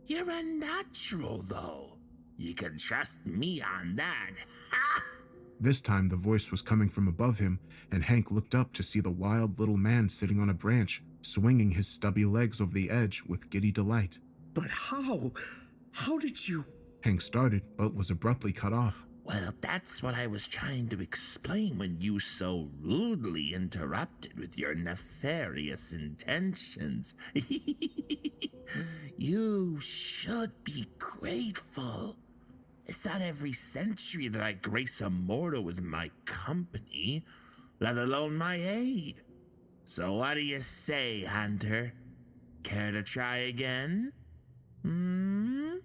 You're a natural, though. You can trust me on that. Ha! This time the voice was coming from above him, and Hank looked up to see the wild little man sitting on a branch, swinging his stubby legs over the edge with giddy delight. But how? How did you? Hank started, but was abruptly cut off. Well, that's what I was trying to explain when you so rudely interrupted with your nefarious intentions. You should be grateful. It's not every century that I grace a mortal with my company, let alone my aid. So what do you say, Hunter? Care to try again? Hmm?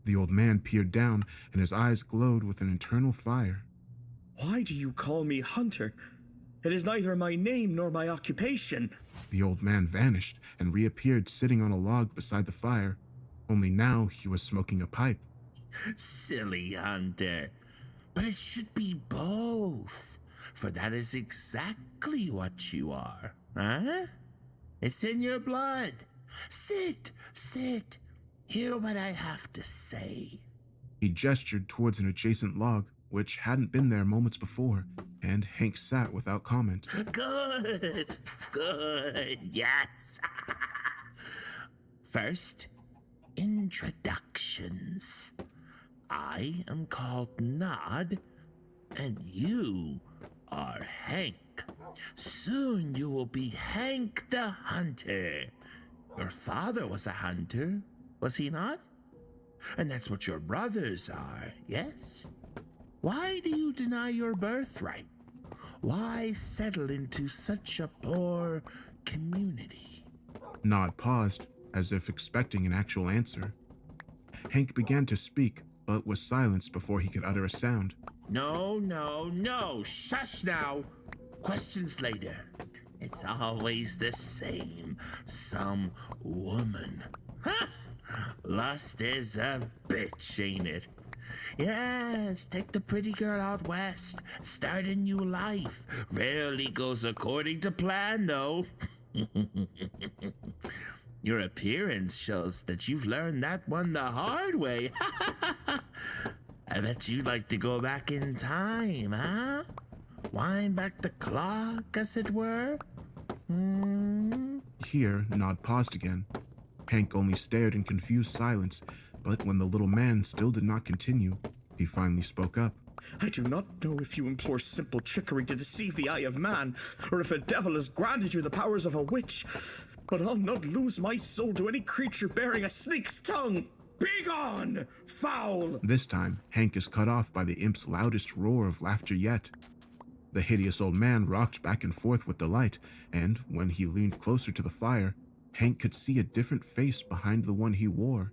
The old man peered down, and his eyes glowed with an internal fire. Why do you call me Hunter? It is neither my name nor my occupation. The old man vanished and reappeared sitting on a log beside the fire, only now he was smoking a pipe. Silly Hunter. But it should be both, for that is exactly what you are, huh? It's in your blood. Sit, sit. Hear what I have to say. He gestured towards an adjacent log, which hadn't been there moments before, and Hank sat without comment. Good, good, yes. First, introductions. I am called Nod, and you are Hank. Soon you will be Hank the Hunter. Your father was a hunter, was he not? And that's what your brothers are, yes? Why do you deny your birthright? Why settle into such a poor community? Nod paused, as if expecting an actual answer. Hank began to speak, but was silenced before he could utter a sound. No, no, no. Shush now. Questions later. It's always the same. Some woman. Ha! Lust is a bitch, ain't it? Yes, take the pretty girl out west. Start a new life. Rarely goes according to plan, though. Your appearance shows that you've learned that one the hard way. I bet you'd like to go back in time, huh? Wind back the clock, as it were? Here, Nod paused again. Hank only stared in confused silence, but when the little man still did not continue, he finally spoke up. I do not know if you implore simple trickery to deceive the eye of man, or if a devil has granted you the powers of a witch, but I'll not lose my soul to any creature bearing a snake's tongue. Begone, foul! This time, Hank is cut off by the imp's loudest roar of laughter yet. The hideous old man rocked back and forth with delight, and when he leaned closer to the fire, Hank could see a different face behind the one he wore.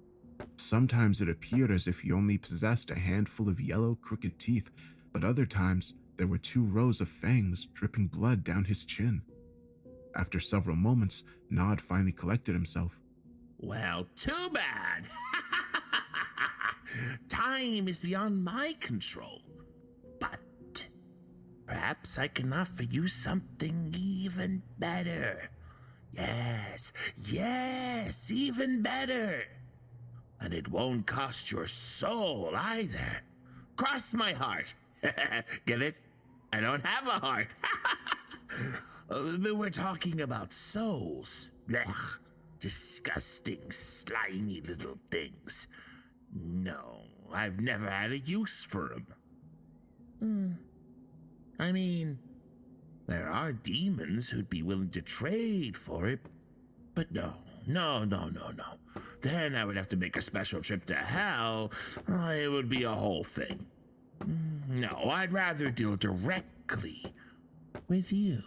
Sometimes it appeared as if he only possessed a handful of yellow, crooked teeth, but other times there were 2 rows of fangs dripping blood down his chin. After several moments, Nod finally collected himself. Well, too bad. Time is beyond my control. But perhaps I can offer you something even better. Yes, yes, even better. And it won't cost your soul either. Cross my heart. Get it? I don't have a heart. But we're talking about souls. Blech. Disgusting, slimy little things. No. I've never had a use for 'em. I mean, there are demons who'd be willing to trade for it, but no. Then I would have to make a special trip to hell. It would be a whole thing. No, I'd rather deal directly with you.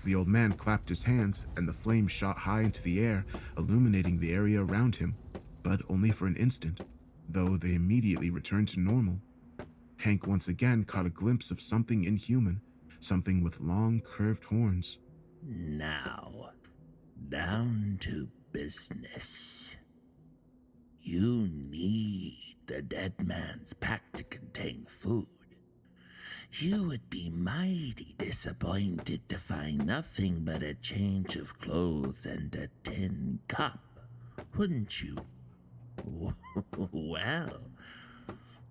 The old man clapped his hands, and the flame shot high into the air, illuminating the area around him, but only for an instant, though they immediately returned to normal. Hank once again caught a glimpse of something inhuman, something with long, curved horns. Now, down to business. You need the dead man's pack to contain food. You would be mighty disappointed to find nothing but a change of clothes and a tin cup, wouldn't you? Well,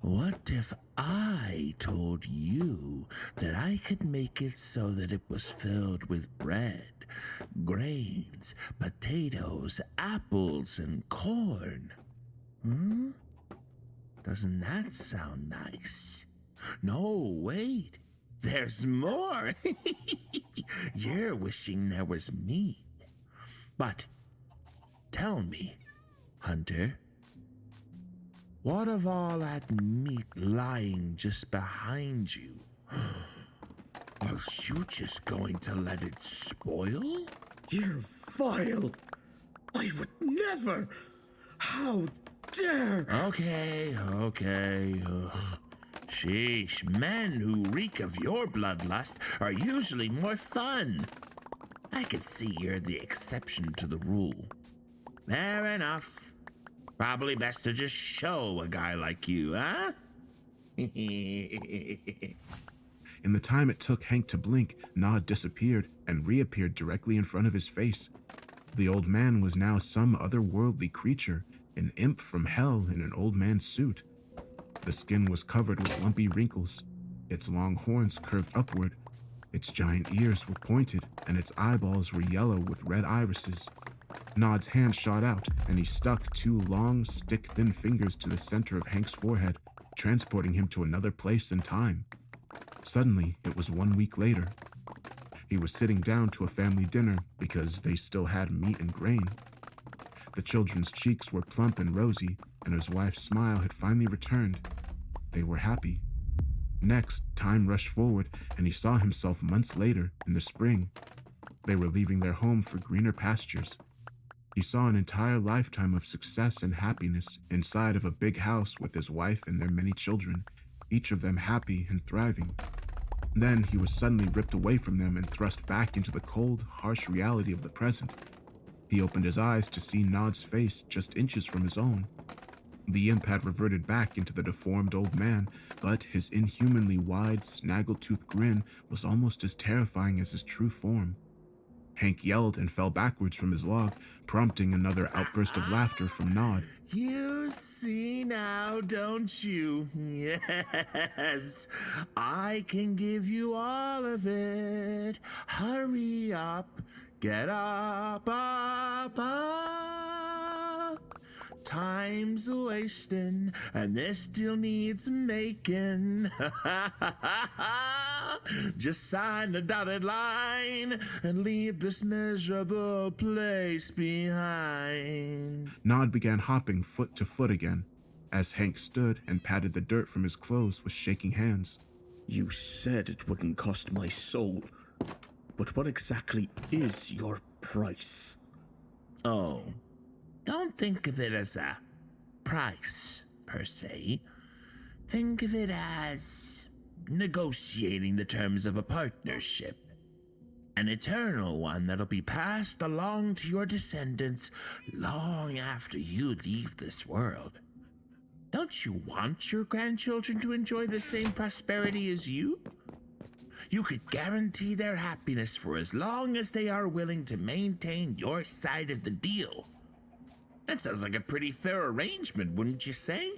what if I told you that I could make it so that it was filled with bread, grains, potatoes, apples, and corn? Doesn't that sound nice? No, wait. There's more. You're wishing there was meat. But tell me, Hunter, what of all that meat lying just behind you? Are you just going to let it spoil? You're vile. I would never. How dare. Okay. Sheesh, men who reek of your bloodlust are usually more fun. I could see you're the exception to the rule. Fair enough. Probably best to just show a guy like you, huh? In the time it took Hank to blink, Nod disappeared and reappeared directly in front of his face. The old man was now some otherworldly creature, an imp from hell in an old man's suit. The skin was covered with lumpy wrinkles. Its long horns curved upward. Its giant ears were pointed, and its eyeballs were yellow with red irises. Nod's hand shot out, and he stuck two long, stick-thin fingers to the center of Hank's forehead, transporting him to another place and time. Suddenly, it was 1 week later. He was sitting down to a family dinner because they still had meat and grain. The children's cheeks were plump and rosy, and his wife's smile had finally returned. They were happy. Next, time rushed forward, and he saw himself months later, in the spring. They were leaving their home for greener pastures. He saw an entire lifetime of success and happiness inside of a big house with his wife and their many children, each of them happy and thriving. Then he was suddenly ripped away from them and thrust back into the cold, harsh reality of the present. He opened his eyes to see Nod's face just inches from his own. The imp had reverted back into the deformed old man, but his inhumanly wide, snaggle-toothed grin was almost as terrifying as his true form. Hank yelled and fell backwards from his log, prompting another outburst of laughter from Nod. You see now, don't you? Yes, I can give you all of it. Hurry up, get up. Time's wasting, and this still needs making. Just sign the dotted line and leave this miserable place behind. Nod began hopping foot to foot again, as Hank stood and patted the dirt from his clothes with shaking hands. You said it wouldn't cost my soul, but what exactly is your price? Oh, don't think of it as a price, per se. Think of it as negotiating the terms of a partnership. An eternal one that'll be passed along to your descendants long after you leave this world. Don't you want your grandchildren to enjoy the same prosperity as you? You could guarantee their happiness for as long as they are willing to maintain your side of the deal. That sounds like a pretty fair arrangement, wouldn't you say?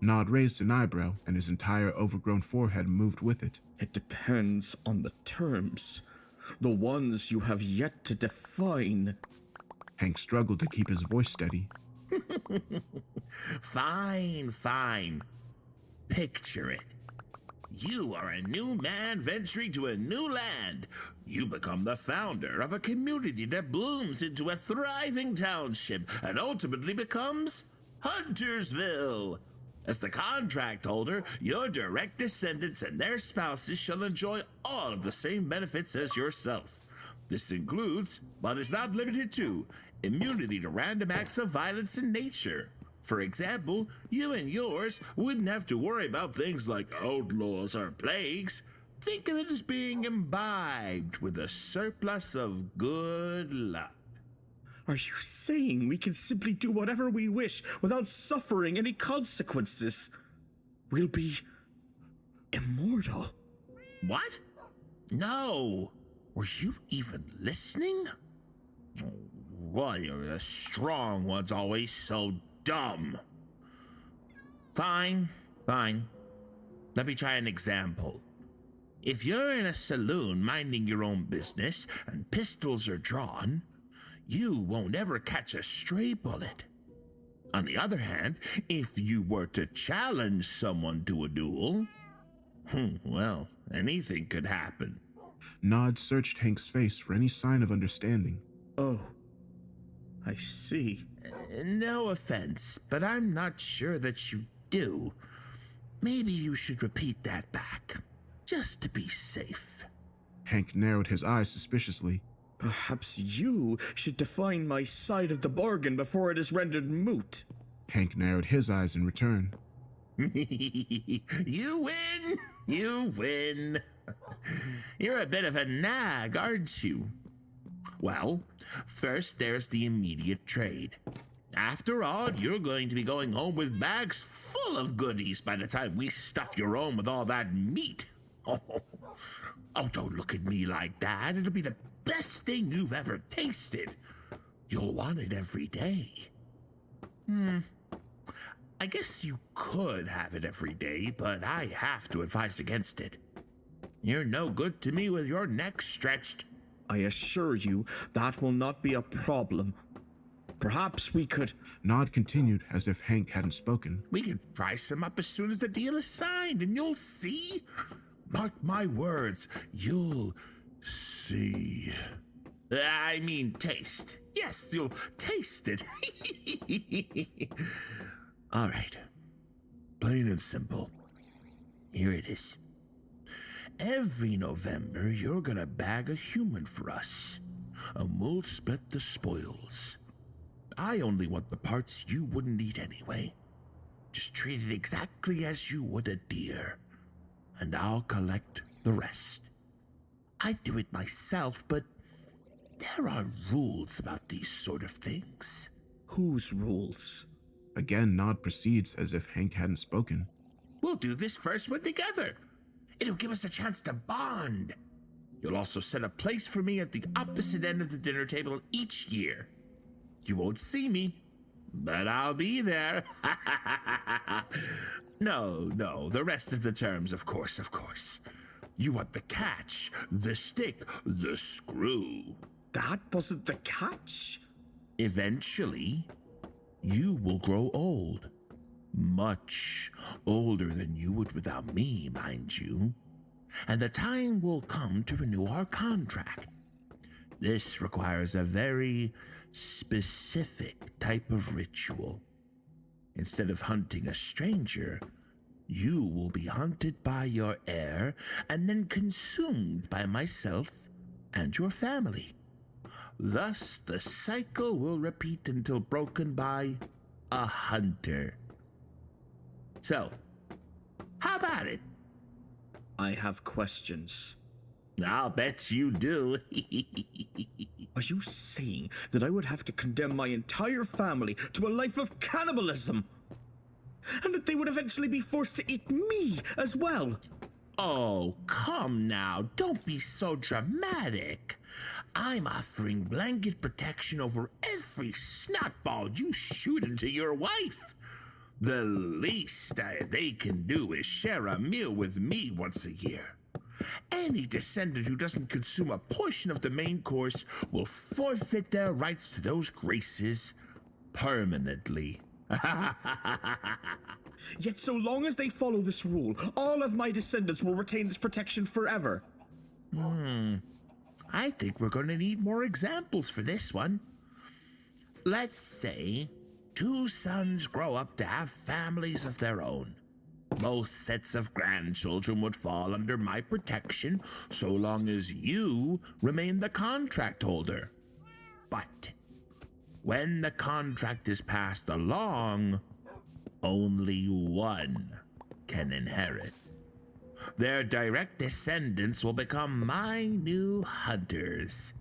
Nod raised an eyebrow, and his entire overgrown forehead moved with it. It depends on the terms. The ones you have yet to define. Hank struggled to keep his voice steady. Fine, fine. Picture it. You are a new man venturing to a new land. You become the founder of a community that blooms into a thriving township and ultimately becomes Huntersville. As the contract holder, your direct descendants and their spouses shall enjoy all of the same benefits as yourself. This includes, but is not limited to, immunity to random acts of violence in nature. For example, you and yours wouldn't have to worry about things like outlaws or plagues. Think of it as being imbibed with a surplus of good luck. Are you saying we can simply do whatever we wish without suffering any consequences? We'll be immortal. What? No. Were you even listening? Why are the strong ones always so dumb? Fine, fine. Let me try an example. If you're in a saloon minding your own business and pistols are drawn, you won't ever catch a stray bullet. On the other hand, if you were to challenge someone to a duel, well, anything could happen. Nod searched Hank's face for any sign of understanding. Oh, I see. No offense, but I'm not sure that you do. Maybe you should repeat that back, just to be safe. Hank narrowed his eyes suspiciously. Perhaps you should define my side of the bargain before it is rendered moot. Hank narrowed his eyes in return. You win! You win! You're a bit of a nag, aren't you? Well, first there's the immediate trade. After all, you're going to be going home with bags full of goodies by the time we stuff your own with all that meat. Oh, don't look at me like that. It'll be the best thing you've ever tasted. You'll want it every day. I guess you could have it every day, but I have to advise against it. You're no good to me with your neck stretched. I assure you that will not be a problem. Perhaps we could... Nod continued as if Hank hadn't spoken. We could price him up as soon as the deal is signed, and you'll see. Mark my words, you'll see. I mean taste. Yes, you'll taste it. All right. Plain and simple. Here it is. Every November, you're gonna bag a human for us, and we'll split the spoils. I only want the parts you wouldn't eat anyway. Just treat it exactly as you would a deer, and I'll collect the rest. I do it myself, but there are rules about these sort of things. Whose rules? Again, Nod proceeds as if Hank hadn't spoken. We'll do this first one together. It'll give us a chance to bond. You'll also set a place for me at the opposite end of the dinner table each year. You won't see me, but I'll be there. No, the rest of the terms, of course. You want the catch, the stick, the screw. That wasn't the catch. Eventually, you will grow old. Much older than you would without me, mind you. And the time will come to renew our contract. This requires a very specific type of ritual. Instead of hunting a stranger, you will be hunted by your heir and then consumed by myself and your family. Thus, the cycle will repeat until broken by a hunter. So, how about it? I have questions. I'll bet you do. Are you saying that I would have to condemn my entire family to a life of cannibalism? And that they would eventually be forced to eat me as well? Oh, come now. Don't be so dramatic. I'm offering blanket protection over every snotball you shoot into your wife. The least they can do is share a meal with me once a year. Any descendant who doesn't consume a portion of the main course will forfeit their rights to those graces permanently. Yet so long as they follow this rule, all of my descendants will retain this protection forever. I think we're going to need more examples for this one. Let's say 2 sons grow up to have families of their own. Both sets of grandchildren would fall under my protection so long as you remain the contract holder. But when the contract is passed along, only one can inherit. Their direct descendants will become my new hunters.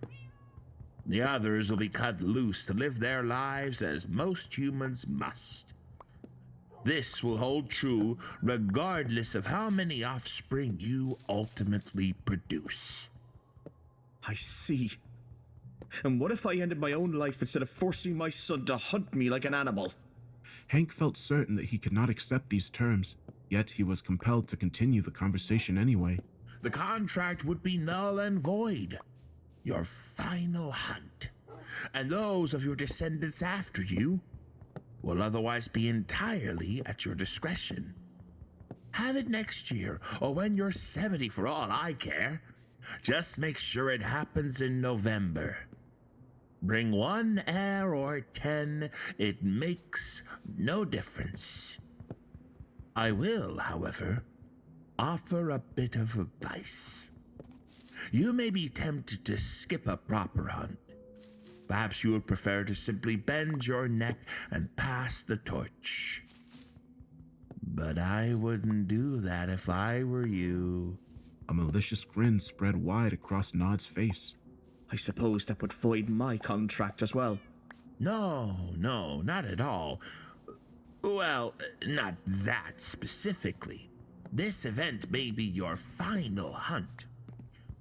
The others will be cut loose to live their lives as most humans must. This will hold true regardless of how many offspring you ultimately produce. I see. And what if I ended my own life instead of forcing my son to hunt me like an animal? Hank felt certain that he could not accept these terms, yet he was compelled to continue the conversation anyway. The contract would be null and void. Your final hunt, and those of your descendants after you, will otherwise be entirely at your discretion. Have it next year, or when you're 70 for all I care. Just make sure it happens in November. Bring 1 heir or 10, it makes no difference. I will, however, offer a bit of advice. You may be tempted to skip a proper hunt. Perhaps you would prefer to simply bend your neck and pass the torch. But I wouldn't do that if I were you. A malicious grin spread wide across Nod's face. I suppose that would void my contract as well. No, not at all. Well, not that specifically. This event may be your final hunt,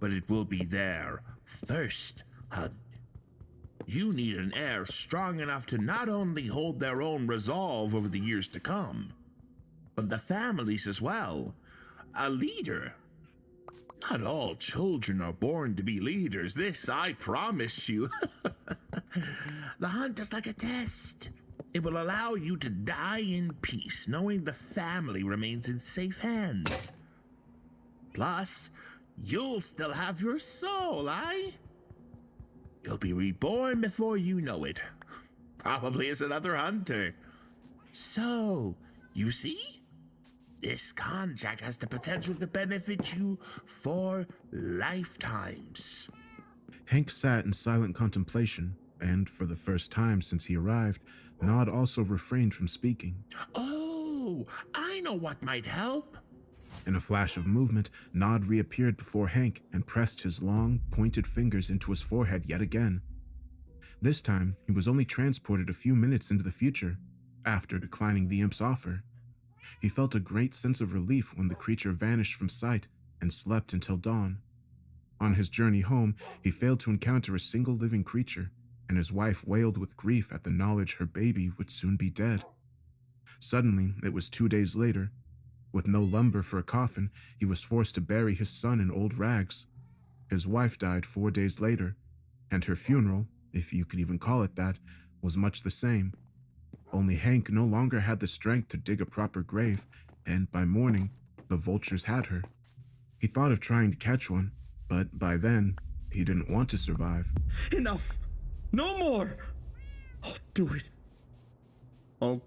but it will be their first hunt. You need an heir strong enough to not only hold their own resolve over the years to come, but the families as well. A leader. Not all children are born to be leaders, this I promise you. The hunt is like a test. It will allow you to die in peace, knowing the family remains in safe hands. Plus, you'll still have your soul, eh? You'll be reborn before you know it. Probably as another hunter. So, you see? This contract has the potential to benefit you for lifetimes. Hank sat in silent contemplation, and for the first time since he arrived, Nod also refrained from speaking. Oh, I know what might help. In a flash of movement, Nod reappeared before Hank and pressed his long, pointed fingers into his forehead yet again. This time, he was only transported a few minutes into the future, after declining the imp's offer. He felt a great sense of relief when the creature vanished from sight and slept until dawn. On his journey home, he failed to encounter a single living creature, and his wife wailed with grief at the knowledge her baby would soon be dead. Suddenly, it was 2 days later. With no lumber for a coffin, he was forced to bury his son in old rags. His wife died 4 days later, and her funeral, if you could even call it that, was much the same. Only Hank no longer had the strength to dig a proper grave, and by morning, the vultures had her. He thought of trying to catch one, but by then, he didn't want to survive. Enough! No more! I'll do it. I'll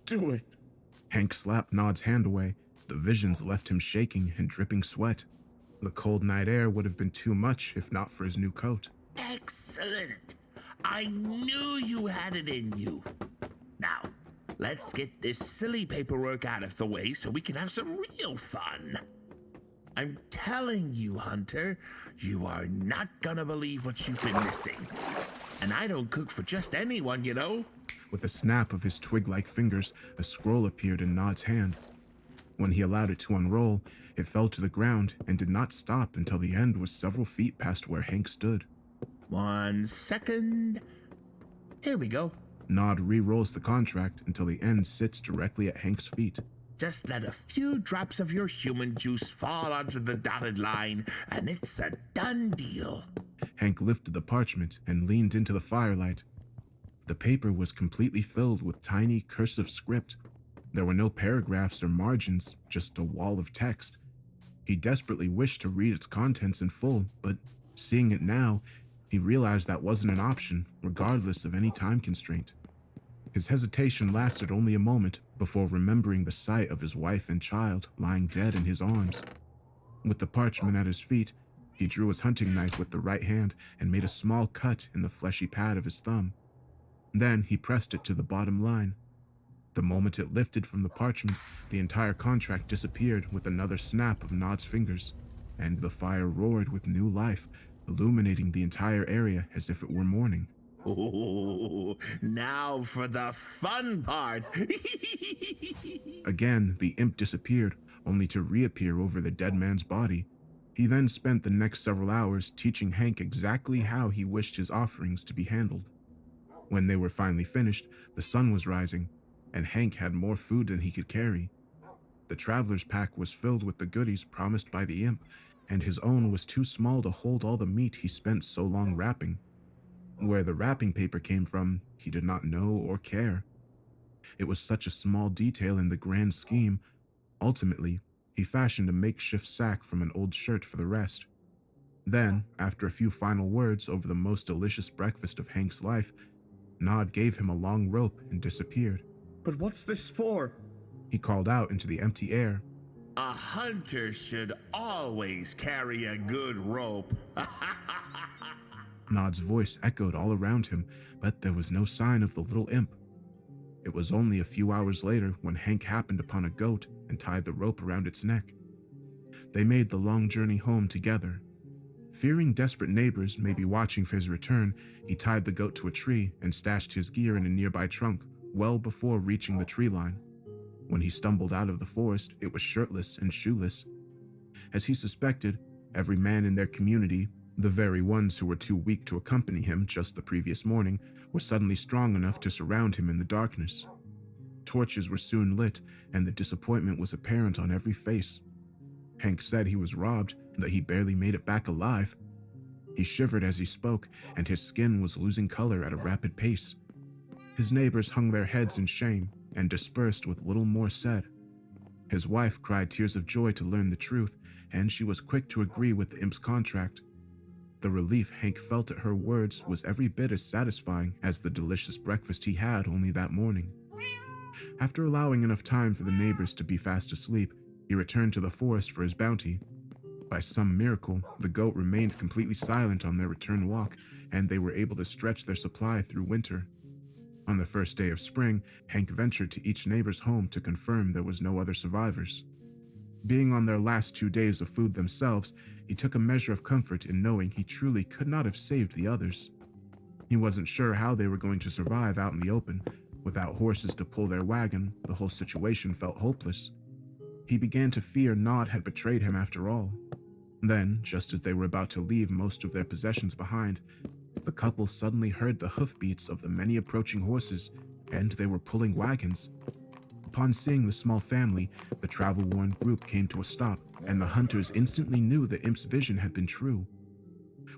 do it. Hank slapped Nod's hand away. The visions left him shaking and dripping sweat. The cold night air would have been too much if not for his new coat. Excellent. I knew you had it in you. Now, let's get this silly paperwork out of the way so we can have some real fun. I'm telling you, Hunter, you are not gonna believe what you've been missing. And I don't cook for just anyone, you know. With a snap of his twig-like fingers, a scroll appeared in Nod's hand. When he allowed it to unroll, it fell to the ground and did not stop until the end was several feet past where Hank stood. 1 second. Here we go. Nod re-rolls the contract until the end sits directly at Hank's feet. Just let a few drops of your human juice fall onto the dotted line, and it's a done deal. Hank lifted the parchment and leaned into the firelight. The paper was completely filled with tiny cursive script. There were no paragraphs or margins, just a wall of text. He desperately wished to read its contents in full, but seeing it now, he realized that wasn't an option, regardless of any time constraint. His hesitation lasted only a moment before remembering the sight of his wife and child lying dead in his arms. With the parchment at his feet, he drew his hunting knife with the right hand and made a small cut in the fleshy pad of his thumb. Then he pressed it to the bottom line. The moment it lifted from the parchment, the entire contract disappeared with another snap of Nod's fingers, and the fire roared with new life, illuminating the entire area as if it were morning. Oh, now for the fun part. Again, the imp disappeared, only to reappear over the dead man's body. He then spent the next several hours teaching Hank exactly how he wished his offerings to be handled. When they were finally finished, the sun was rising, and Hank had more food than he could carry. The traveler's pack was filled with the goodies promised by the imp, and his own was too small to hold all the meat he spent so long wrapping. Where the wrapping paper came from, he did not know or care. It was such a small detail in the grand scheme. Ultimately, he fashioned a makeshift sack from an old shirt for the rest. Then, after a few final words over the most delicious breakfast of Hank's life, Nod gave him a long rope and disappeared. But what's this for? He called out into the empty air. A hunter should always carry a good rope. Nod's voice echoed all around him, but there was no sign of the little imp. It was only a few hours later when Hank happened upon a goat and tied the rope around its neck. They made the long journey home together. Fearing desperate neighbors may be watching for his return, he tied the goat to a tree and stashed his gear in a nearby trunk well before reaching the tree line. When he stumbled out of the forest, it was shirtless and shoeless. As he suspected, every man in their community, the very ones who were too weak to accompany him just the previous morning, were suddenly strong enough to surround him in the darkness. Torches were soon lit, and the disappointment was apparent on every face. Hank said he was robbed, that he barely made it back alive. He shivered as he spoke, and his skin was losing color at a rapid pace. His neighbors hung their heads in shame and dispersed with little more said. His wife cried tears of joy to learn the truth, and she was quick to agree with the imp's contract. The relief Hank felt at her words was every bit as satisfying as the delicious breakfast he had only that morning. After allowing enough time for the neighbors to be fast asleep, he returned to the forest for his bounty. By some miracle, the goat remained completely silent on their return walk, and they were able to stretch their supply through winter. On the first day of spring, Hank ventured to each neighbor's home to confirm there was no other survivors. Being on their last 2 days of food themselves, he took a measure of comfort in knowing he truly could not have saved the others. He wasn't sure how they were going to survive out in the open. Without horses to pull their wagon, the whole situation felt hopeless. He began to fear Nod had betrayed him after all. Then, just as they were about to leave most of their possessions behind, the couple suddenly heard the hoofbeats of the many approaching horses, and they were pulling wagons. Upon seeing the small family, the travel-worn group came to a stop, and the hunters instantly knew the imp's vision had been true.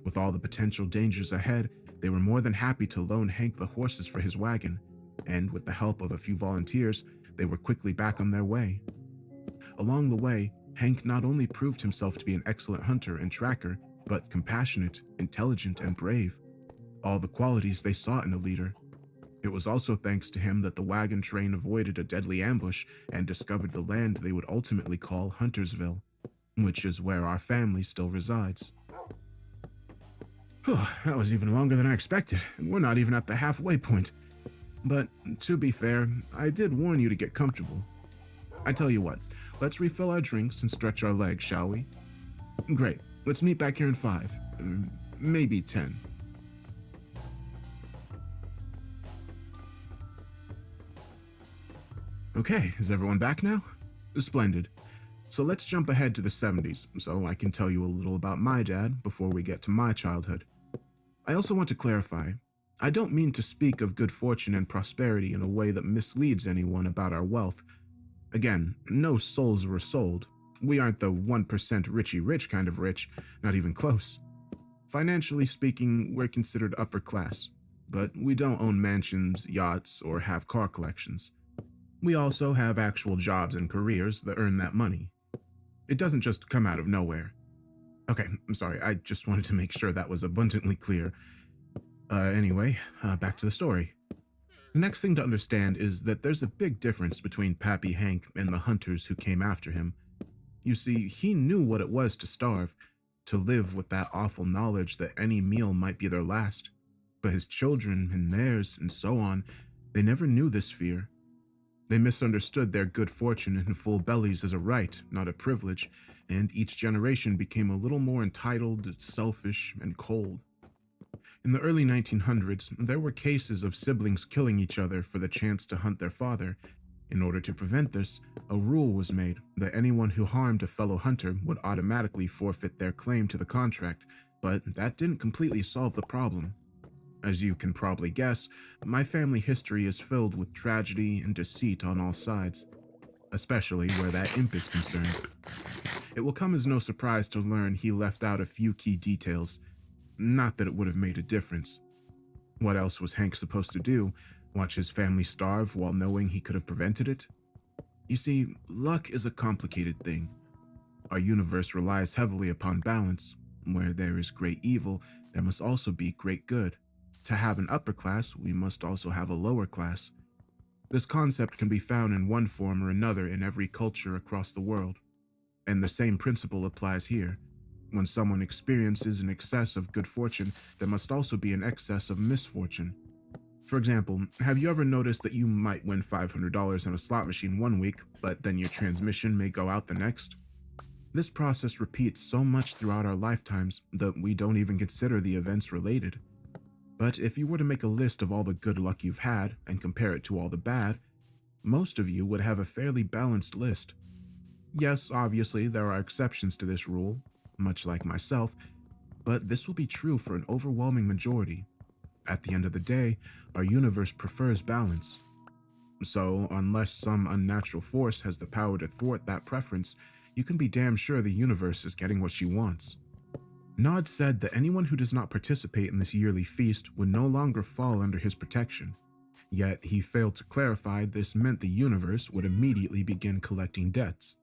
With all the potential dangers ahead, they were more than happy to loan Hank the horses for his wagon, and with the help of a few volunteers, they were quickly back on their way. Along the way, Hank not only proved himself to be an excellent hunter and tracker, but compassionate, intelligent, and brave. All the qualities they sought in a leader. It was also thanks to him that the wagon train avoided a deadly ambush and discovered the land they would ultimately call Huntersville, which is where our family still resides. That was even longer than I expected, and we're not even at the halfway point. But, to be fair, I did warn you to get comfortable. I tell you what, let's refill our drinks and stretch our legs, shall we? Great, let's meet back here in 5, maybe 10. Okay, is everyone back now? Splendid. So let's jump ahead to the 70s, so I can tell you a little about my dad before we get to my childhood. I also want to clarify, I don't mean to speak of good fortune and prosperity in a way that misleads anyone about our wealth. Again, no souls were sold. We aren't the 1% richy rich kind of rich, not even close. Financially speaking, we're considered upper class. but we don't own mansions, yachts, or have car collections. We also have actual jobs and careers that earn that money. It doesn't just come out of nowhere. Okay, I'm sorry, I just wanted to make sure that was abundantly clear. Anyway, back to the story. The next thing to understand is that there's a big difference between Pappy Hank and the hunters who came after him. You see, he knew what it was to starve, to live with that awful knowledge that any meal might be their last. But his children and theirs and so on, they never knew this fear. They misunderstood their good fortune and full bellies as a right, not a privilege, and each generation became a little more entitled, selfish, and cold. In the early 1900s, there were cases of siblings killing each other for the chance to hunt their father. In order to prevent this, a rule was made that anyone who harmed a fellow hunter would automatically forfeit their claim to the contract, but that didn't completely solve the problem. As you can probably guess, my family history is filled with tragedy and deceit on all sides, especially where that imp is concerned. It will come as no surprise to learn he left out a few key details. Not that it would have made a difference. What else was Hank supposed to do? Watch his family starve while knowing he could have prevented it? You see, luck is a complicated thing. Our universe relies heavily upon balance. Where there is great evil, there must also be great good. To have an upper class, we must also have a lower class. This concept can be found in one form or another in every culture across the world. And the same principle applies here. When someone experiences an excess of good fortune, there must also be an excess of misfortune. For example, have you ever noticed that you might win $500 on a slot machine one week, but then your transmission may go out the next? This process repeats so much throughout our lifetimes that we don't even consider the events related. But if you were to make a list of all the good luck you've had and compare it to all the bad, most of you would have a fairly balanced list. Yes, obviously, there are exceptions to this rule, much like myself, but this will be true for an overwhelming majority. At the end of the day, our universe prefers balance. So, unless some unnatural force has the power to thwart that preference, you can be damn sure the universe is getting what she wants. Nod said that anyone who does not participate in this yearly feast would no longer fall under his protection. Yet he failed to clarify this meant the universe would immediately begin collecting debts.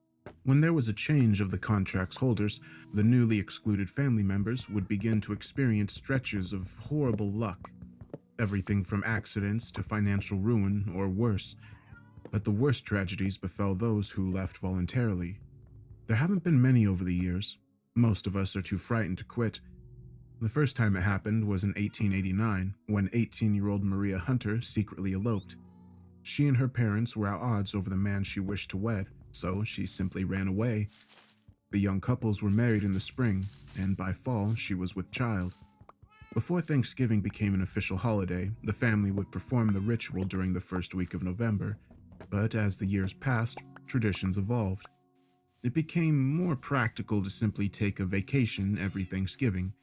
When there was a change of the contract's holders, the newly excluded family members would begin to experience stretches of horrible luck. Everything from accidents to financial ruin or worse. But the worst tragedies befell those who left voluntarily. There haven't been many over the years. Most of us are too frightened to quit. The first time it happened was in 1889, when 18-year-old Maria Hunter secretly eloped. She and her parents were at odds over the man she wished to wed, so she simply ran away. The young couples were married in the spring, and by fall she was with child. Before Thanksgiving became an official holiday, the family would perform the ritual during the first week of November, but as the years passed, traditions evolved. It became more practical to simply take a vacation every Thanksgiving.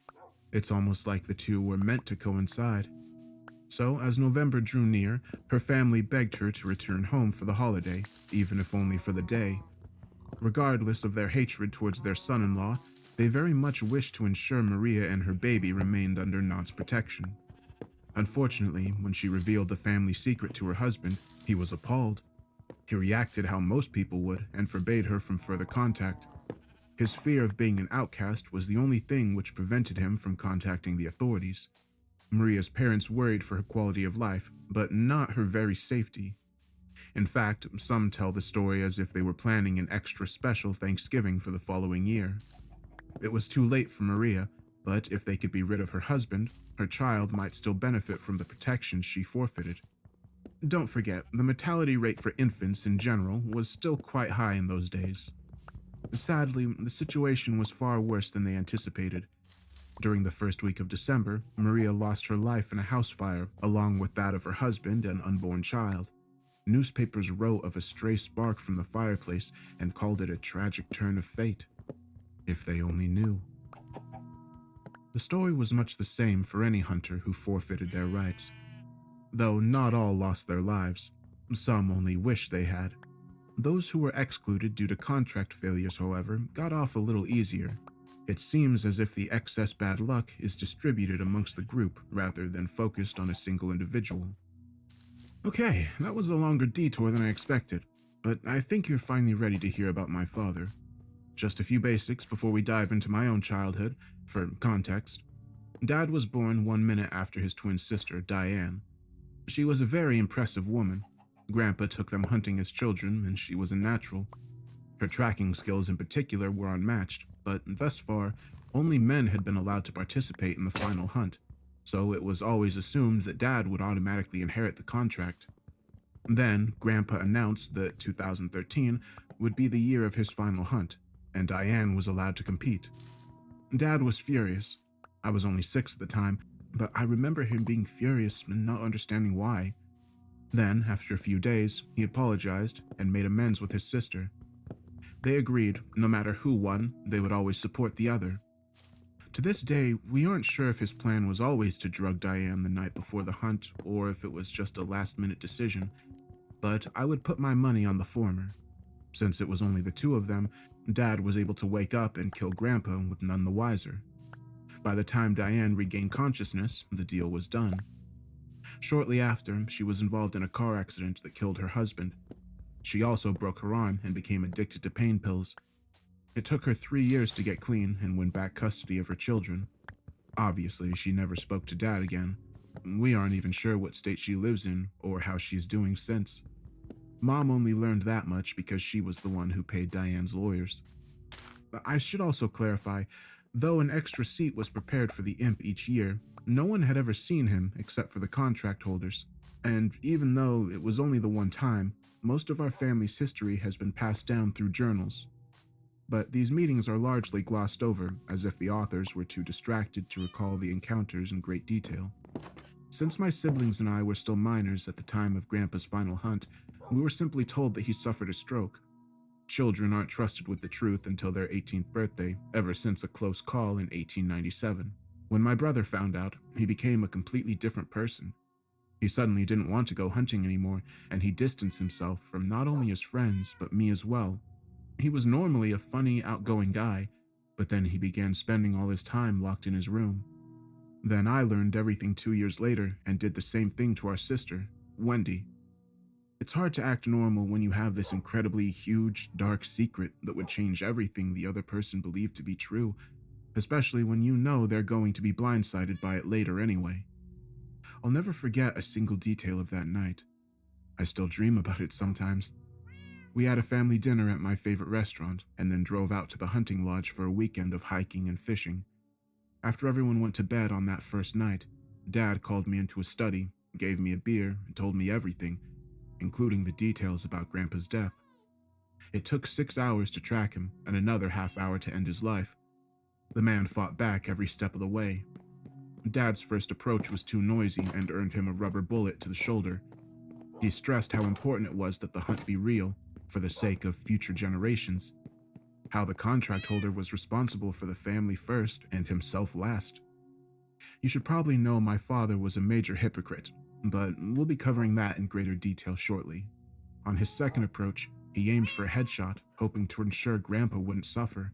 It's almost like the two were meant to coincide. So, as November drew near, her family begged her to return home for the holiday, even if only for the day. Regardless of their hatred towards their son-in-law, they very much wished to ensure Maria and her baby remained under Nod's protection. Unfortunately, when she revealed the family secret to her husband, he was appalled. He reacted how most people would and forbade her from further contact. His fear of being an outcast was the only thing which prevented him from contacting the authorities. Maria's parents worried for her quality of life, but not her very safety. In fact, some tell the story as if they were planning an extra special Thanksgiving for the following year. It was too late for Maria, but if they could be rid of her husband, her child might still benefit from the protection she forfeited. Don't forget, the mortality rate for infants in general was still quite high in those days. Sadly, the situation was far worse than they anticipated. During the first week of December, Maria lost her life in a house fire, along with that of her husband and unborn child. Newspapers wrote of a stray spark from the fireplace and called it a tragic turn of fate. If they only knew. The story was much the same for any hunter who forfeited their rights. Though not all lost their lives, some only wished they had. Those who were excluded due to contract failures, however, got off a little easier. It seems as if the excess bad luck is distributed amongst the group rather than focused on a single individual. Okay, that was a longer detour than I expected, but I think you're finally ready to hear about my father. Just a few basics before we dive into my own childhood, for context. Dad was born 1 minute after his twin sister, Diane. She was a very impressive woman. Grandpa took them hunting as children, and she was a natural. Her tracking skills in particular were unmatched, but thus far, only men had been allowed to participate in the final hunt, so it was always assumed that Dad would automatically inherit the contract. Then, Grandpa announced that 2013 would be the year of his final hunt, and Diane was allowed to compete. Dad was furious. I was only 6 at the time, but I remember him being furious and not understanding why. Then, after a few days, he apologized and made amends with his sister. They agreed, no matter who won, they would always support the other. To this day, we aren't sure if his plan was always to drug Diane the night before the hunt or if it was just a last-minute decision, but I would put my money on the former. Since it was only the two of them, Dad was able to wake up and kill Grandpa with none the wiser. By the time Diane regained consciousness, the deal was done. Shortly after, she was involved in a car accident that killed her husband. She also broke her arm and became addicted to pain pills. It took her 3 years to get clean and win back custody of her children. Obviously, she never spoke to Dad again. We aren't even sure what state she lives in or how she's doing since. Mom only learned that much because she was the one who paid Diane's lawyers. I should also clarify, though an extra seat was prepared for the imp each year, no one had ever seen him except for the contract holders. And even though it was only the one time, most of our family's history has been passed down through journals. But these meetings are largely glossed over, as if the authors were too distracted to recall the encounters in great detail. Since my siblings and I were still minors at the time of Grandpa's final hunt, we were simply told that he suffered a stroke. Children aren't trusted with the truth until their 18th birthday, ever since a close call in 1897. When my brother found out, he became a completely different person. He suddenly didn't want to go hunting anymore, and he distanced himself from not only his friends, but me as well. He was normally a funny, outgoing guy, but then he began spending all his time locked in his room. Then I learned everything 2 years later and did the same thing to our sister, Wendy. It's hard to act normal when you have this incredibly huge, dark secret that would change everything the other person believed to be true, especially when you know they're going to be blindsided by it later anyway. I'll never forget a single detail of that night. I still dream about it sometimes. We had a family dinner at my favorite restaurant and then drove out to the hunting lodge for a weekend of hiking and fishing. After everyone went to bed on that first night, Dad called me into his study, gave me a beer, and told me everything, including the details about Grandpa's death. It took 6 hours to track him and another half-hour to end his life. The man fought back every step of the way. Dad's first approach was too noisy and earned him a rubber bullet to the shoulder. He stressed how important it was that the hunt be real, for the sake of future generations. How the contract holder was responsible for the family first and himself last. You should probably know my father was a major hypocrite, but we'll be covering that in greater detail shortly. On his second approach, he aimed for a headshot, hoping to ensure Grandpa wouldn't suffer.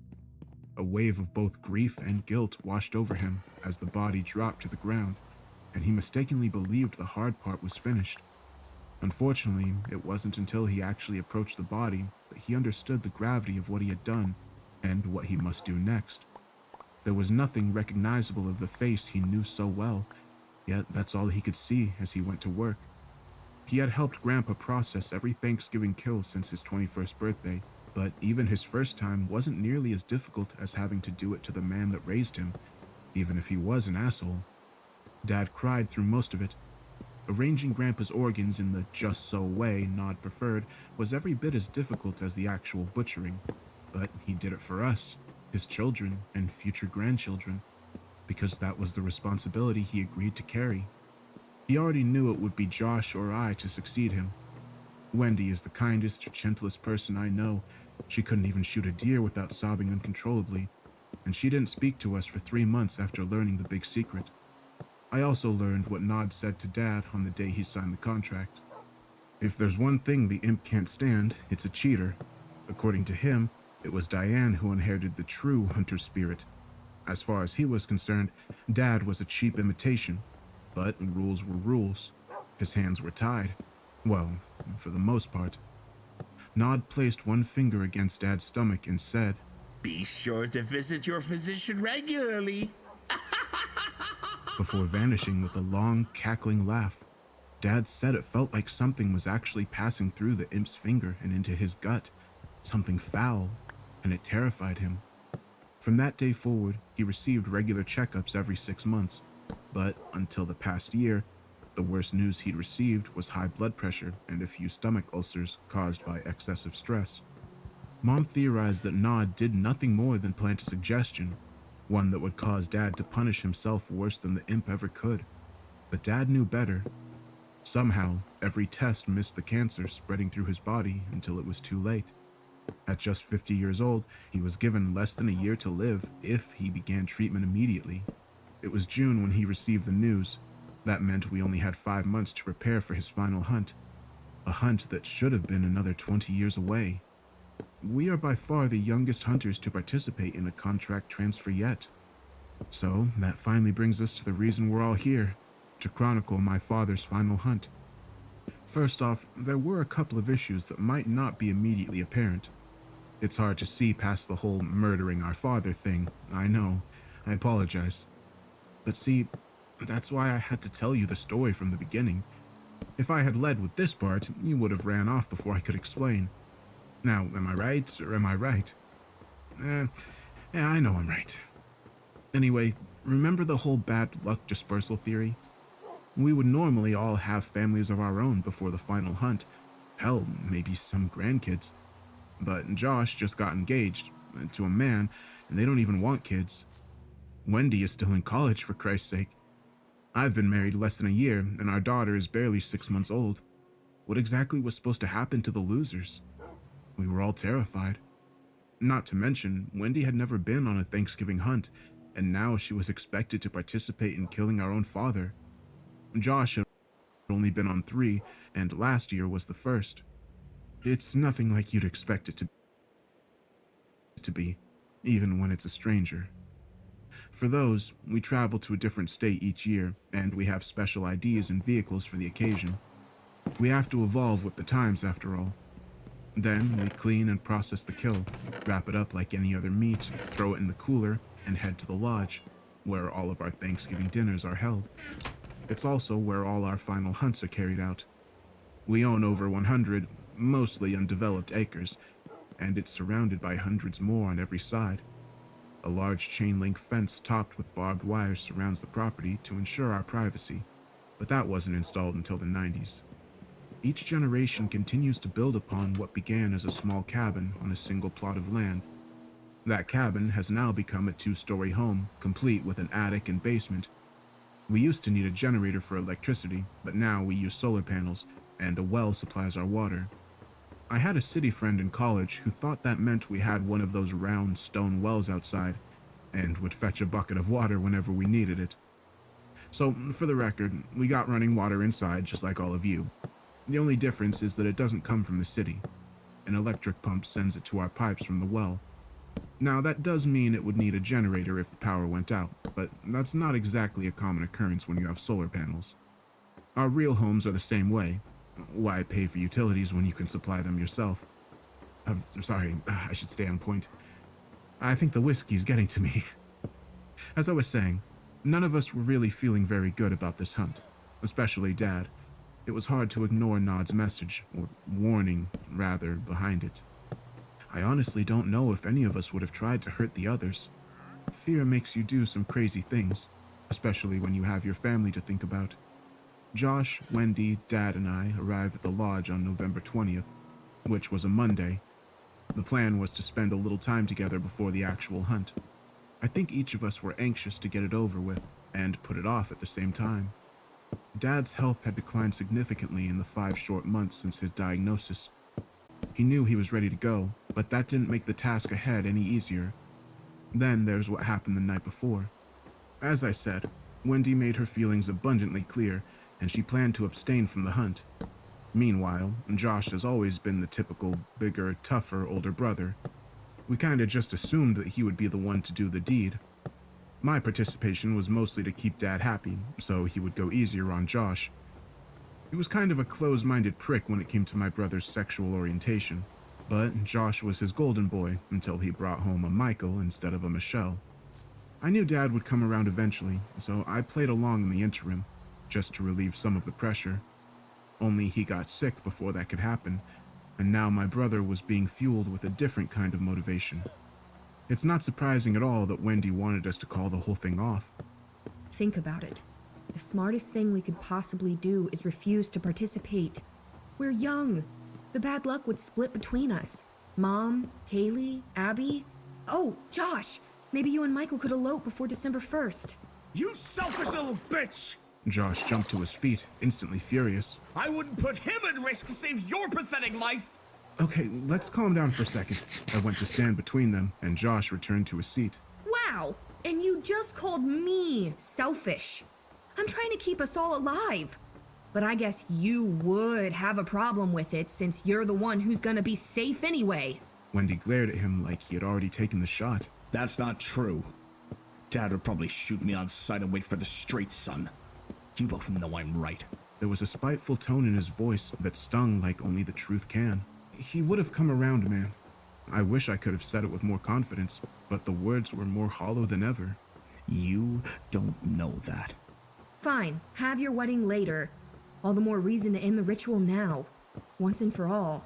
A wave of both grief and guilt washed over him as the body dropped to the ground, and he mistakenly believed the hard part was finished. Unfortunately, it wasn't until he actually approached the body that he understood the gravity of what he had done and what he must do next. There was nothing recognizable of the face he knew so well, yet that's all he could see as he went to work. He had helped Grandpa process every Thanksgiving kill since his 21st birthday, but even his first time wasn't nearly as difficult as having to do it to the man that raised him, even if he was an asshole. Dad cried through most of it. Arranging Grandpa's organs in the just-so way Nod preferred was every bit as difficult as the actual butchering, but he did it for us, his children and future grandchildren, because that was the responsibility he agreed to carry. He already knew it would be Josh or I to succeed him. Wendy is the kindest, gentlest person I know. She couldn't even shoot a deer without sobbing uncontrollably, and she didn't speak to us for 3 months after learning the big secret. I also learned what Nod said to Dad on the day he signed the contract. If there's one thing the imp can't stand, it's a cheater. According to him, it was Diane who inherited the true hunter spirit, As far as he was concerned, Dad was a cheap imitation, but rules were rules. His hands were tied. Well, for the most part. Nod placed one finger against Dad's stomach and said, Be sure to visit your physician regularly. before vanishing with a long, cackling laugh. Dad said it felt like something was actually passing through the imp's finger and into his gut, something foul, and it terrified him. From that day forward, he received regular checkups every 6 months, but until the past year, the worst news he'd received was high blood pressure and a few stomach ulcers caused by excessive stress. Mom theorized that Nod did nothing more than plant a suggestion, one that would cause Dad to punish himself worse than the imp ever could. But Dad knew better. Somehow, every test missed the cancer spreading through his body until it was too late. At just 50 years old, he was given less than a year to live if he began treatment immediately. It was June when he received the news. That meant we only had 5 months to prepare for his final hunt. A hunt that should have been another 20 years away. We are by far the youngest hunters to participate in a contract transfer yet. So, that finally brings us to the reason we're all here, to chronicle my father's final hunt. First off, there were a couple of issues that might not be immediately apparent. It's hard to see past the whole murdering our father thing, I know. I apologize. But see, that's why I had to tell you the story from the beginning. If I had led with this part, you would have ran off before I could explain. Now, am I right, or am I right? Yeah, I know I'm right. Anyway, remember the whole bad luck dispersal theory? We would normally all have families of our own before the final hunt. Hell, maybe some grandkids. But Josh just got engaged to a man, and they don't even want kids. Wendy is still in college, for Christ's sake. I've been married less than a year, and our daughter is barely 6 months old. What exactly was supposed to happen to the losers? We were all terrified. Not to mention, Wendy had never been on a Thanksgiving hunt, and now she was expected to participate in killing our own father. Josh had only been on 3, and last year was the first. It's nothing like you'd expect it to be, even when it's a stranger. For those, we travel to a different state each year, and we have special IDs and vehicles for the occasion. We have to evolve with the times, after all. Then, we clean and process the kill, wrap it up like any other meat, throw it in the cooler, and head to the lodge, where all of our Thanksgiving dinners are held. It's also where all our final hunts are carried out. We own over 100, mostly undeveloped acres, and it's surrounded by hundreds more on every side. A large chain-link fence topped with barbed wire surrounds the property to ensure our privacy, but that wasn't installed until the 90s. Each generation continues to build upon what began as a small cabin on a single plot of land. That cabin has now become a 2-story home, complete with an attic and basement. We used to need a generator for electricity, but now we use solar panels, and a well supplies our water. I had a city friend in college who thought that meant we had one of those round stone wells outside, and would fetch a bucket of water whenever we needed it. So, for the record, we got running water inside just like all of you. The only difference is that it doesn't come from the city. An electric pump sends it to our pipes from the well. Now, that does mean it would need a generator if the power went out, but that's not exactly a common occurrence when you have solar panels. Our real homes are the same way. Why pay for utilities when you can supply them yourself? I'm sorry, I should stay on point. I think the whiskey's getting to me. As I was saying, none of us were really feeling very good about this hunt, especially Dad. It was hard to ignore Nod's message, or warning, rather, behind it. I honestly don't know if any of us would have tried to hurt the others. Fear makes you do some crazy things, especially when you have your family to think about. Josh, Wendy, Dad, and I arrived at the lodge on November 20th, which was a Monday. The plan was to spend a little time together before the actual hunt. I think each of us were anxious to get it over with, and put it off at the same time. Dad's health had declined significantly in the 5 short months since his diagnosis. He knew he was ready to go, but that didn't make the task ahead any easier. Then there's what happened the night before. As I said, Wendy made her feelings abundantly clear, and she planned to abstain from the hunt. Meanwhile, Josh has always been the typical, bigger, tougher older brother. We kinda just assumed that he would be the one to do the deed. My participation was mostly to keep Dad happy, so he would go easier on Josh. He was kind of a close-minded prick when it came to my brother's sexual orientation, but Josh was his golden boy until he brought home a Michael instead of a Michelle. I knew Dad would come around eventually, so I played along in the interim, just to relieve some of the pressure. Only he got sick before that could happen, and now my brother was being fueled with a different kind of motivation. It's not surprising at all that Wendy wanted us to call the whole thing off. Think about it. The smartest thing we could possibly do is refuse to participate. We're young. The bad luck would split between us. Mom, Kaylee, Abby. Oh, Josh, maybe you and Michael could elope before December 1st. You selfish little bitch! Josh jumped to his feet, instantly furious. I wouldn't put him at risk to save your pathetic life! Okay, let's calm down for a second. I went to stand between them, and Josh returned to his seat. Wow, and you just called me selfish. I'm trying to keep us all alive. But I guess you would have a problem with it since you're the one who's gonna be safe anyway. Wendy glared at him like he had already taken the shot. That's not true. Dad would probably shoot me on sight and wait for the straight son. You both know I'm right. There was a spiteful tone in his voice that stung like only the truth can. He would have come around, man. I wish I could have said it with more confidence, but the words were more hollow than ever. You don't know that. Fine, have your wedding later. All the more reason to end the ritual now, once and for all.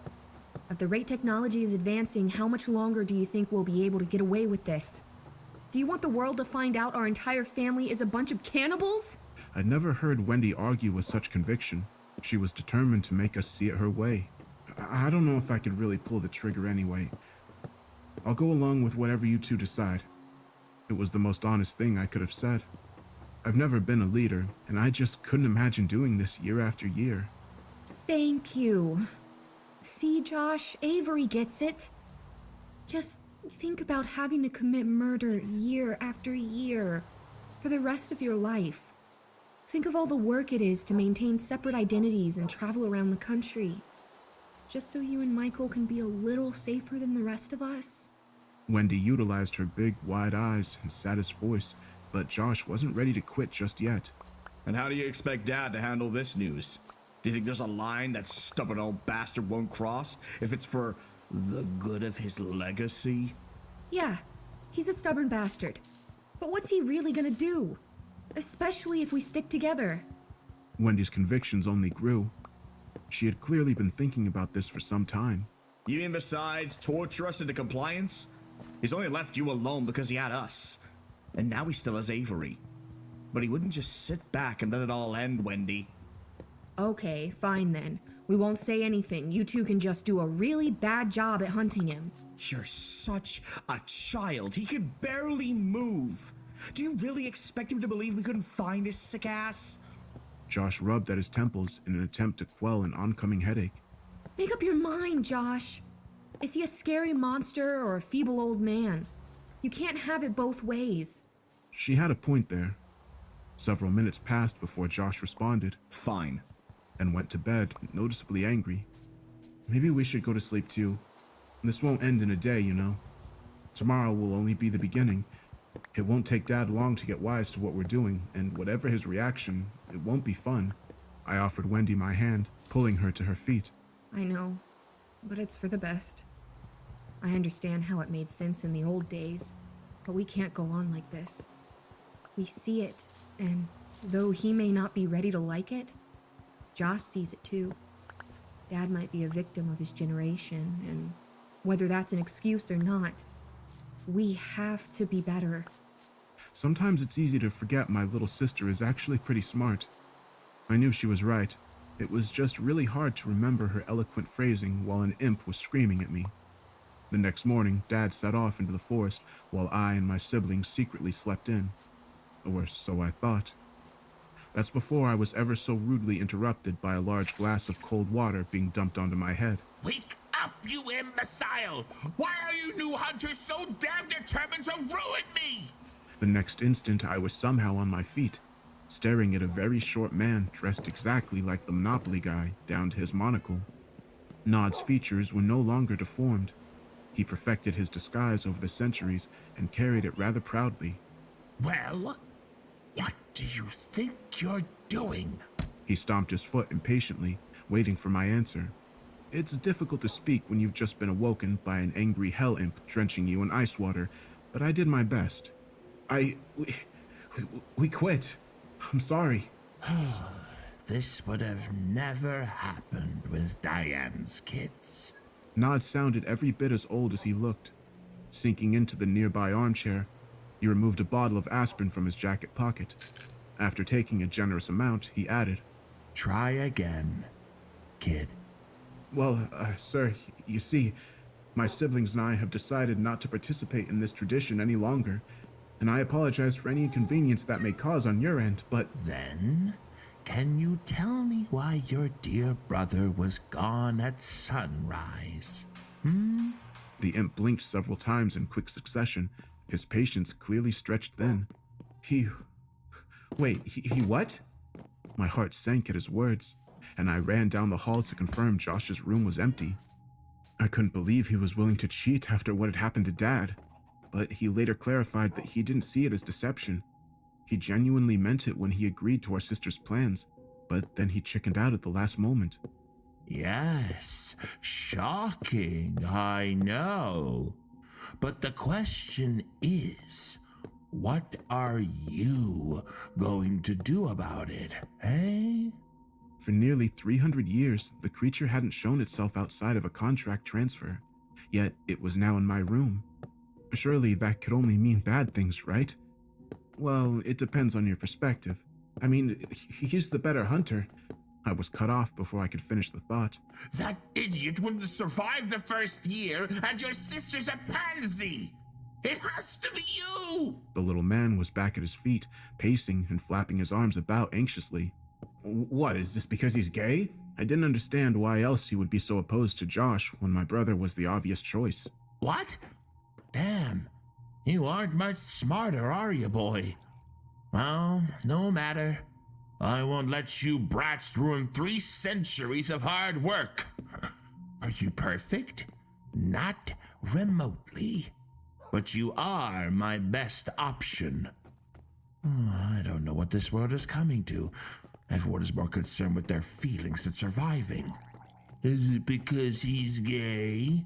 At the rate technology is advancing, how much longer do you think we'll be able to get away with this? Do you want the world to find out our entire family is a bunch of cannibals? I'd never heard Wendy argue with such conviction. She was determined to make us see it her way. I don't know if I could really pull the trigger anyway. I'll go along with whatever you two decide. It was the most honest thing I could have said. I've never been a leader, and I just couldn't imagine doing this year after year. Thank you. See, Josh, Avery gets it. Just think about having to commit murder year after year for the rest of your life. Think of all the work it is to maintain separate identities and travel around the country. Just so you and Michael can be a little safer than the rest of us. Wendy utilized her big, wide eyes and saddest voice, but Josh wasn't ready to quit just yet. And how do you expect Dad to handle this news? Do you think there's a line that stubborn old bastard won't cross if it's for the good of his legacy? Yeah, he's a stubborn bastard. But what's he really gonna do? Especially if we stick together. Wendy's convictions only grew. She had clearly been thinking about this for some time. You mean besides torture us into compliance? He's only left you alone because he had us. And now he still has Avery. But he wouldn't just sit back and let it all end, Wendy. Okay, fine then. We won't say anything. You two can just do a really bad job at hunting him. You're such a child. He could barely move. Do you really expect him to believe we couldn't find his sick ass? Josh rubbed at his temples in an attempt to quell an oncoming headache. Make up your mind, Josh. Is he a scary monster or a feeble old man? You can't have it both ways. She had a point there. Several minutes passed before Josh responded. Fine. And went to bed, noticeably angry. Maybe we should go to sleep too. This won't end in a day, you know. Tomorrow will only be the beginning. It won't take Dad long to get wise to what we're doing, and whatever his reaction, it won't be fun. I offered Wendy my hand, pulling her to her feet. I know, but it's for the best. I understand how it made sense in the old days, but we can't go on like this. We see it, and though he may not be ready to like it, Josh sees it too. Dad might be a victim of his generation, and whether that's an excuse or not, we have to be better. Sometimes it's easy to forget my little sister is actually pretty smart. I knew she was right. It was just really hard to remember her eloquent phrasing while an imp was screaming at me. The next morning, Dad set off into the forest while I and my siblings secretly slept in. Or so I thought. That's before I was ever so rudely interrupted by a large glass of cold water being dumped onto my head. Wake up, you imbecile! Why are you new hunters so damn determined to ruin me? The next instant, I was somehow on my feet, staring at a very short man dressed exactly like the Monopoly guy down to his monocle. Nod's features were no longer deformed. He perfected his disguise over the centuries and carried it rather proudly. Well, what do you think you're doing? He stomped his foot impatiently, waiting for my answer. It's difficult to speak when you've just been awoken by an angry hell imp drenching you in ice water, but I did my best. We quit. I'm sorry. This would have never happened with Diane's kids. Nod sounded every bit as old as he looked. Sinking into the nearby armchair, he removed a bottle of aspirin from his jacket pocket. After taking a generous amount, he added, Try again, kid. Well, sir, you see, my siblings and I have decided not to participate in this tradition any longer, and I apologize for any inconvenience that may cause on your end, but... Then, can you tell me why your dear brother was gone at sunrise? The imp blinked several times in quick succession, his patience clearly stretched thin. Wait, he what? My heart sank at his words, and I ran down the hall to confirm Josh's room was empty. I couldn't believe he was willing to cheat after what had happened to Dad, but he later clarified that he didn't see it as deception. He genuinely meant it when he agreed to our sister's plans, but then he chickened out at the last moment. Yes, shocking, I know. But the question is, what are you going to do about it, eh? For nearly 300 years, the creature hadn't shown itself outside of a contract transfer, yet it was now in my room. Surely that could only mean bad things, right? Well, it depends on your perspective. I mean, he's the better hunter. I was cut off before I could finish the thought. That idiot wouldn't survive the first year, and your sister's a pansy! It has to be you! The little man was back at his feet, pacing and flapping his arms about anxiously. What, is this because he's gay? I didn't understand why else he would be so opposed to Josh when my brother was the obvious choice. What? Damn, you aren't much smarter, are you, boy? Well, no matter. I won't let you brats ruin 3 centuries of hard work. Are you perfect? Not remotely. But you are my best option. I don't know what this world is coming to. Everyone is more concerned with their feelings than surviving. Is it because he's gay?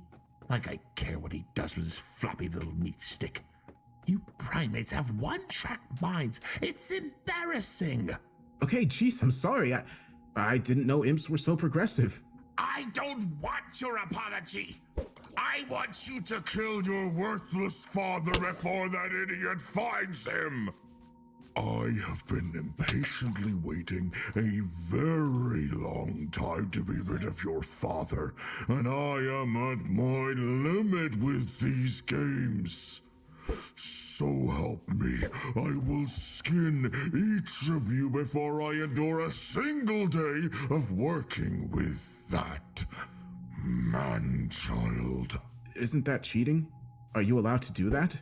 Like I care what he does with his floppy little meat stick. You primates have one-track minds. It's embarrassing. Okay, jeez, I'm sorry. I didn't know imps were so progressive. I don't want your apology. I want you to kill your worthless father before that idiot finds him. I have been impatiently waiting a very long time to be rid of your father, and I am at my limit with these games. So help me, I will skin each of you before I endure a single day of working with that man-child. Isn't that cheating? Are you allowed to do that?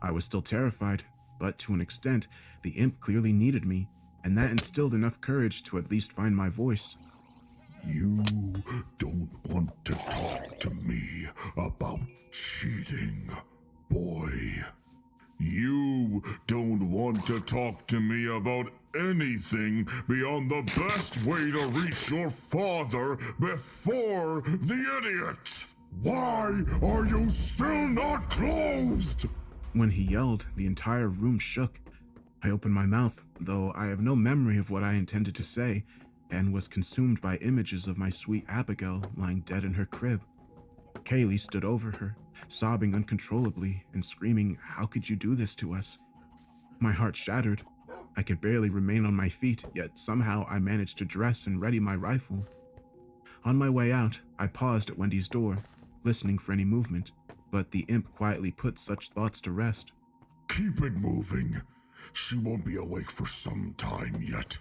I was still terrified, but to an extent, the imp clearly needed me, and that instilled enough courage to at least find my voice. You don't want to talk to me about cheating, boy. You don't want to talk to me about anything beyond the best way to reach your father before the idiot. Why are you still not clothed? When he yelled, the entire room shook. I opened my mouth, though I have no memory of what I intended to say, and was consumed by images of my sweet Abigail lying dead in her crib. Kaylee stood over her, sobbing uncontrollably and screaming, "How could you do this to us?" My heart shattered. I could barely remain on my feet, yet somehow I managed to dress and ready my rifle. On my way out, I paused at Wendy's door, listening for any movement, but the imp quietly put such thoughts to rest. Keep it moving. She won't be awake for some time yet.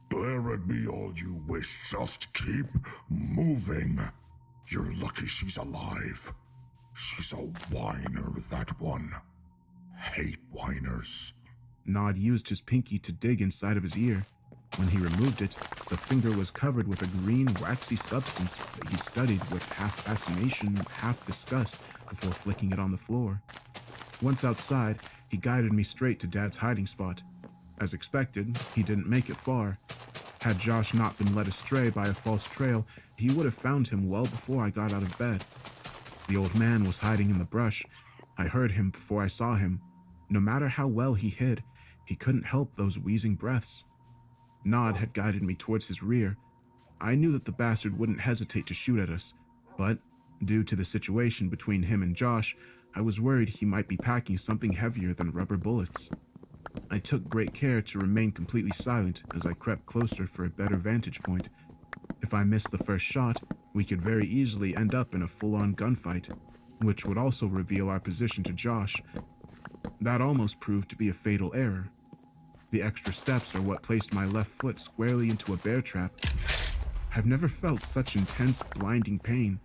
Glare at me all you wish, just keep moving. You're lucky she's alive. She's a whiner, that one. Hate whiners. Nod used his pinky to dig inside of his ear. When he removed it, the finger was covered with a green, waxy substance that he studied with half fascination, half disgust before flicking it on the floor. Once outside, He guided me straight to Dad's hiding spot. As expected, he didn't make it far. Had Josh not been led astray by a false trail, he would have found him well before I got out of bed. The old man was hiding in the brush. I heard him before I saw him. No matter how well he hid, he couldn't help those wheezing breaths. Nod had guided me towards his rear. I knew that the bastard wouldn't hesitate to shoot at us, but due to the situation between him and Josh, I was worried he might be packing something heavier than rubber bullets. I took great care to remain completely silent as I crept closer for a better vantage point. If I missed the first shot, we could very easily end up in a full-on gunfight, which would also reveal our position to Josh. That almost proved to be a fatal error. The extra steps are what placed my left foot squarely into a bear trap. I've never felt such intense, blinding pain.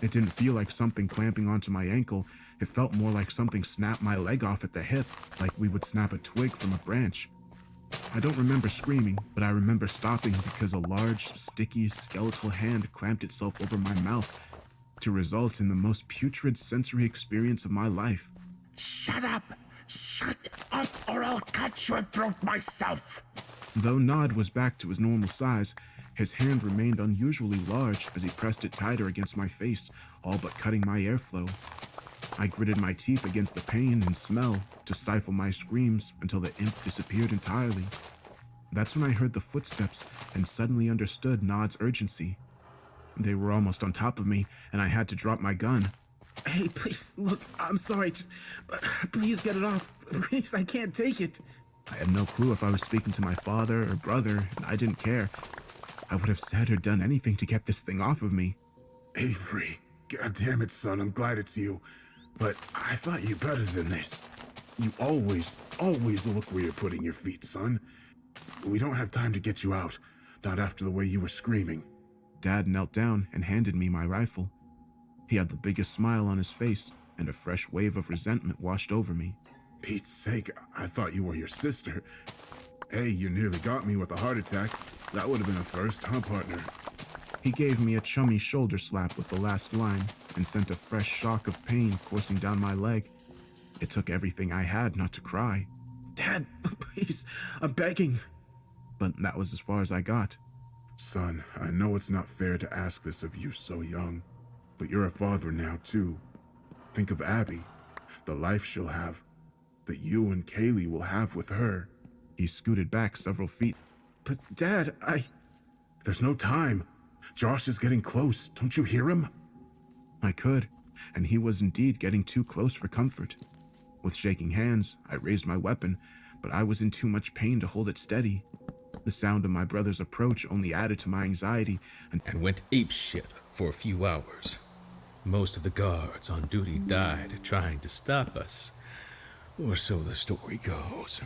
It didn't feel like something clamping onto my ankle. It felt more like something snapped my leg off at the hip, like we would snap a twig from a branch. I don't remember screaming, but I remember stopping because a large, sticky, skeletal hand clamped itself over my mouth to result in the most putrid sensory experience of my life. Shut up! Shut up, or I'll cut your throat myself! Though Nod was back to his normal size, his hand remained unusually large as he pressed it tighter against my face, all but cutting my airflow. I gritted my teeth against the pain and smell to stifle my screams until the imp disappeared entirely. That's when I heard the footsteps and suddenly understood Nod's urgency. They were almost on top of me, and I had to drop my gun. Hey, please, look, I'm sorry, please get it off. Please, I can't take it. I had no clue if I was speaking to my father or brother, and I didn't care. I would have said or done anything to get this thing off of me. Avery, God damn it, son, I'm glad it's you. But I thought you better than this. You always look where you're putting your feet, son. We don't have time to get you out, not after the way you were screaming. Dad knelt down and handed me my rifle. He had the biggest smile on his face, and a fresh wave of resentment washed over me. Pete's sake, I thought you were your sister. Hey, you nearly got me with a heart attack. That would have been a first, huh, partner? He gave me a chummy shoulder slap with the last line and sent a fresh shock of pain coursing down my leg. It took everything I had not to cry. Dad, please, I'm begging. But that was as far as I got. Son, I know it's not fair to ask this of you so young, but you're a father now, too. Think of Abby, the life she'll have, that you and Kaylee will have with her. He scooted back several feet. But Dad, There's no time. Josh is getting close. Don't you hear him? I could, and he was indeed getting too close for comfort. With shaking hands, I raised my weapon, but I was in too much pain to hold it steady. The sound of my brother's approach only added to my anxiety and went apeshit for a few hours. Most of the guards on duty died trying to stop us, or so the story goes.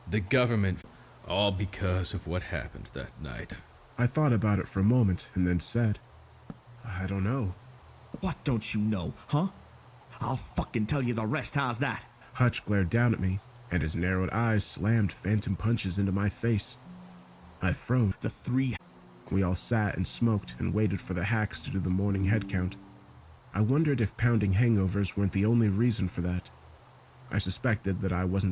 The government, all because of what happened that night. I thought about it for a moment and then said, I don't know. What don't you know, huh? I'll fucking tell you the rest, how's that? Hutch glared down at me, and his narrowed eyes slammed phantom punches into my face. I froze. The three... We all sat and smoked and waited for the hacks to do the morning head count. I wondered if pounding hangovers weren't the only reason for that. I suspected that I wasn't